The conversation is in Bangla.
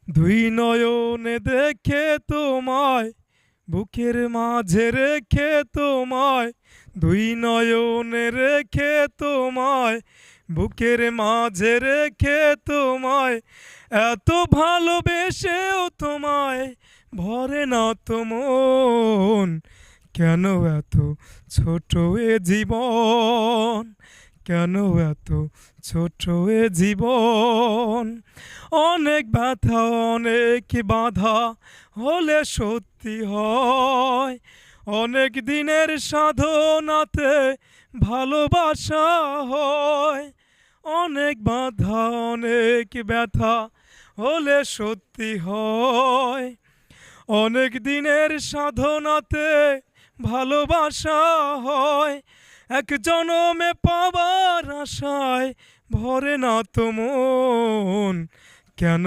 দুই নয়নে দেখে তোমায়, বুকের মাঝে রেখে তোমায়, দুই নয়নে রেখে তোমায়, বুকের মাঝে রেখে তোমায়, এত ভালোবেসেও তোমায় ভরে না তো মন। কেন এত ছোট এ জীবন, কেন এত ছোট এ জীবন। অনেক ব্যথা অনেক বাধা হলে সত্যি হয়, অনেক দিনের সাধনাতে ভালোবাসা হয়। অনেক বাধা অনেক ব্যথা হলে সত্যি হয়, অনেক দিনের সাধনাতে ভালোবাসা হয়। এক জনমে পাবার আশায় ভরে না তো মন। কেন